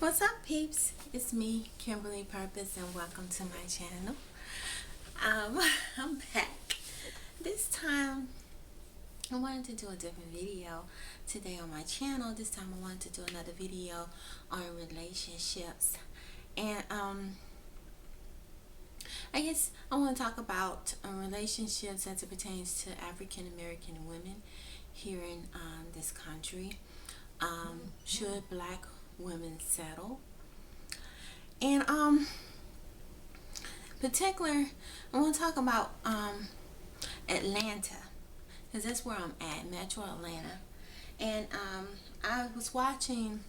What's up, peeps? It's me, Kimberly Purpose, and welcome to my channel. I'm back. This time, I wanted to do a different video today on my channel. This time, I wanted to do another video on relationships, and I guess I want to talk about relationships as it pertains to African American women here in this country. Should black women settle? And particular, I want to talk about Atlanta, because that's where I'm at, Metro Atlanta. And I was watching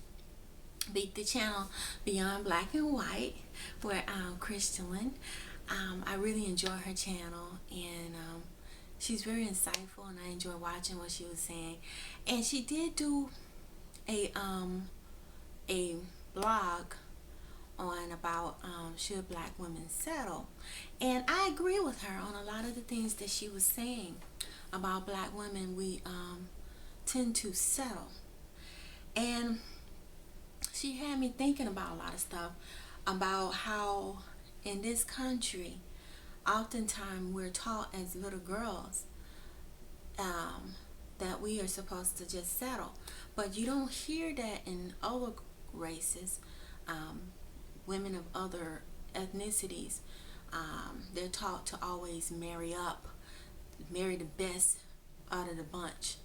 the channel Beyond Black and White, where Crystalline, I really enjoy her channel, and she's very insightful, and I enjoy watching what she was saying. And she did do a blog on about should black women settle, and I agree with her on a lot of the things that she was saying about black women. We tend to settle, and she had me thinking about a lot of stuff about how in this country oftentimes we're taught as little girls that we are supposed to just settle, but you don't hear that in other races. Women of other ethnicities, they're taught to always marry the best out of the bunch.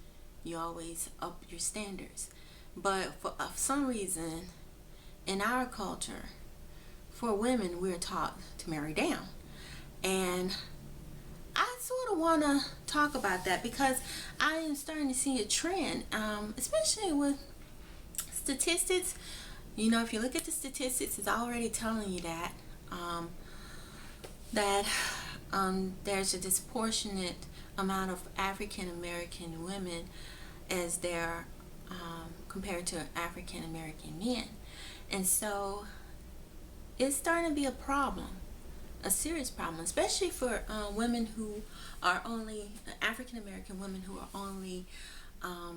You always up your standards. But for some reason in our culture, for women, we're taught to marry down. And I sort of want to talk about that because I am starting to see a trend, especially with statistics. You know, if you look at the statistics, it's already telling you that there's a disproportionate amount of African American women as there compared to African American men, and so it's starting to be a problem, a serious problem, especially for women who are only African American women who are only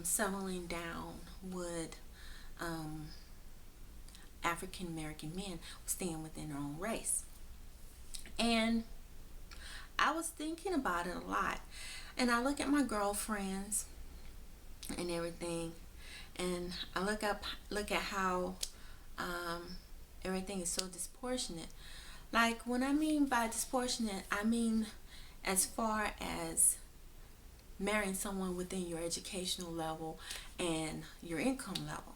settling down with African American men staying within their own race. And I was thinking about it a lot, and I look at my girlfriends and everything, and I look at how everything is so disproportionate. Like, when I mean by disproportionate, I mean as far as marrying someone within your educational level and your income level.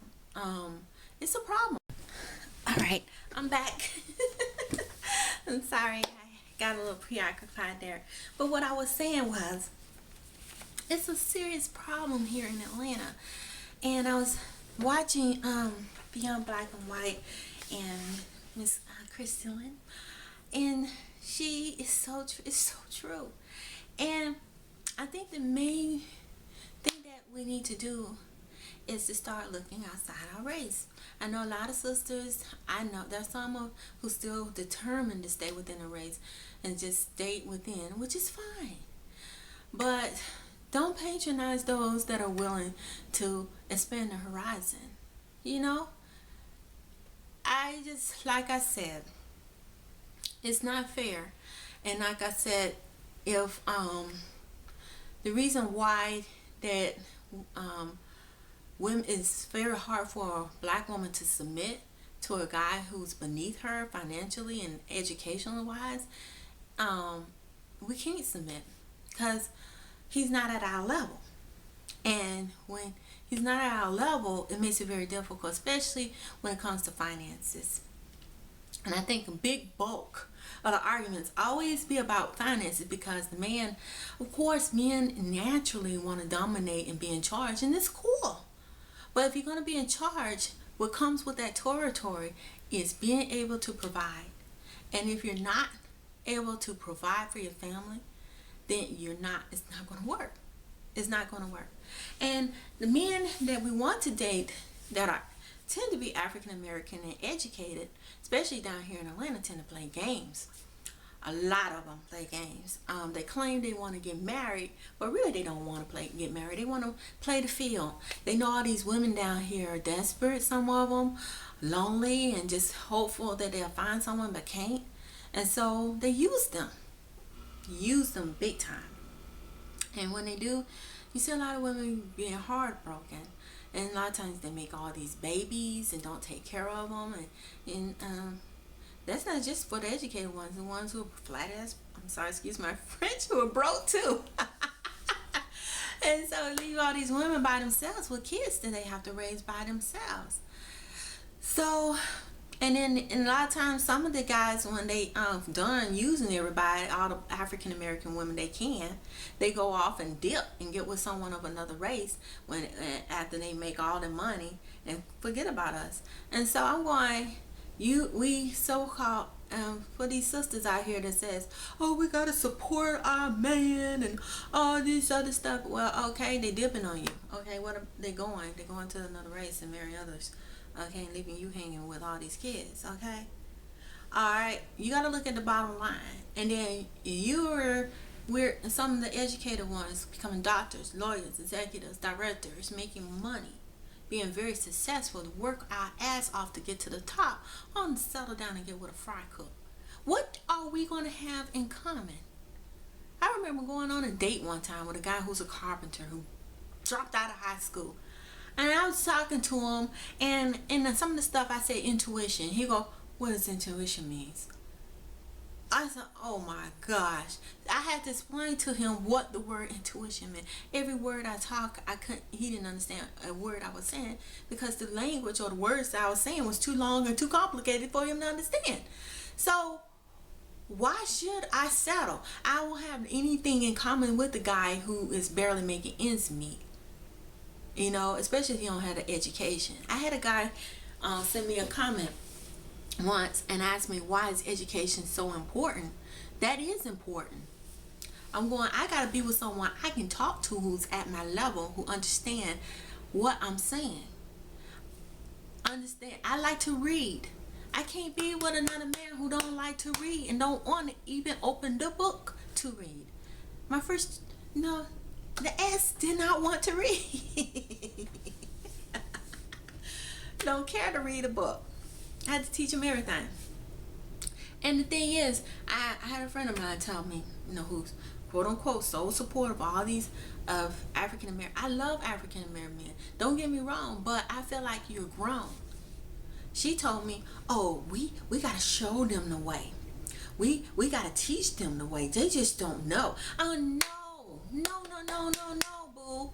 It's a problem. All right, I'm back. I'm sorry, I got a little preoccupied there. But what I was saying was, it's a serious problem here in Atlanta. And I was watching Beyond Black and White and Miss Crystalline, and she is it's so true. And I think the main thing that we need to do is to start looking outside our race. I know a lot of sisters, I know there's some who still determined to stay within a race and just stay within, which is fine. But don't patronize those that are willing to expand the horizon. You know, like I said, it's not fair. And like I said, if the reason why that women, it's very hard for a black woman to submit to a guy who's beneath her financially and educational wise, we can't submit because he's not at our level. And when he's not at our level, it makes it very difficult, especially when it comes to finances. And I think a big bulk of the arguments always be about finances, because the man, of course, men naturally want to dominate and be in charge, and it's cool. But if you're going to be in charge, what comes with that territory is being able to provide. And if you're not able to provide for your family, then it's not going to work. It's not going to work. And the men that we want to date that tend to be African American and educated, especially down here in Atlanta, tend to play games. A lot of them play games. They claim they want to get married, but really they don't want to get married. They want to play the field. They know all these women down here are desperate, some of them lonely and just hopeful that they'll find someone but can't. And so they use them big time. And when they do, you see a lot of women being heartbroken. And a lot of times they make all these babies and don't take care of them. And that's not just for the educated ones. The ones who are flat ass, I'm sorry, excuse my French, who are broke too. And so leave all these women by themselves with kids that they have to raise by themselves. So, and then a lot of times some of the guys, when they done using everybody, all the African American women they can, they go off and dip and get with someone of another race when after they make all the money and forget about us. And so I'm going, we so-called for these sisters out here that says, oh, we gotta support our man and all this other stuff. Well, okay, they dipping on you. Okay, what are they going? They're going to another race and marry others. Okay, leaving you hanging with all these kids. Okay, all right, you got to look at the bottom line. And then we're some of the educated ones becoming doctors, lawyers, executives, directors, making money, being very successful, to work our ass off to get to the top, on to settle down and get with a fry cook. What are we going to have in common? I remember going on a date one time with a guy who's a carpenter who dropped out of high school. And I was talking to him, and some of the stuff I said intuition. He go, what does intuition means? I said, oh my gosh. I had to explain to him what the word intuition meant. Every word I talk, he didn't understand a word I was saying because the language or the words that I was saying was too long and too complicated for him to understand. So why should I settle? I won't have anything in common with the guy who is barely making ends meet. You know, especially if you don't have the education. I had a guy send me a comment once and asked me, why is education so important? That is important. I gotta be with someone I can talk to who's at my level, who understand what I'm saying. Understand, I like to read. I can't be with another man who don't like to read and don't want to even open the book to read. My first, the ass did not want to read. Don't care to read a book. I had to teach him everything. And the thing is, I had a friend of mine tell me, who's quote unquote so supportive of all these of African American. I love African American men. Don't get me wrong, but I feel like you're grown. She told me, oh, we gotta show them the way. We gotta teach them the way. They just don't know. Oh no, boo.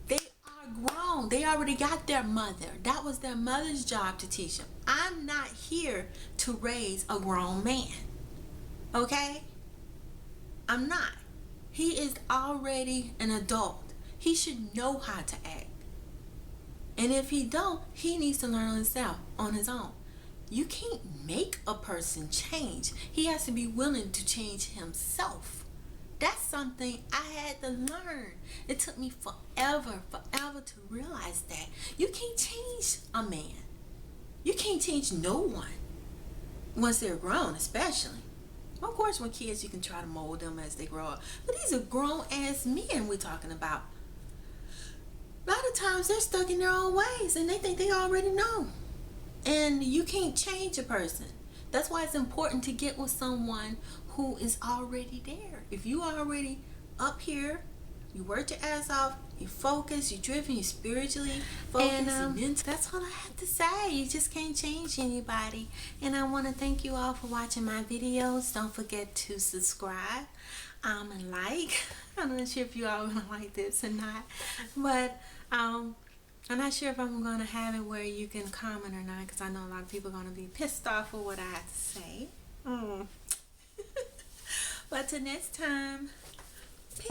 They are grown. They already got their mother. That was their mother's job to teach them. I'm not here to raise a grown man. Okay? I'm not. He is already an adult. He should know how to act. And if he don't, he needs to learn himself on his own. You can't make a person change. He has to be willing to change himself. That's something I had to learn. It took me forever to realize that. You can't change a man. You can't change no one. Once they're grown, especially. Of course, when kids, you can try to mold them as they grow up. But these are grown-ass men we're talking about. A lot of times, they're stuck in their own ways, and they think they already know. And you can't change a person. That's why it's important to get with someone who is already there. If you are already up here, you worked your ass off, you focus, you're driven, you're spiritually focused, and that's all I have to say. You just can't change anybody. And I want to thank you all for watching my videos. Don't forget to subscribe and like. I'm not sure if you all gonna like this or not, but I'm not sure if I'm gonna have it where you can comment or not, because I know a lot of people are gonna be pissed off with what I have to say. But till next time, peace.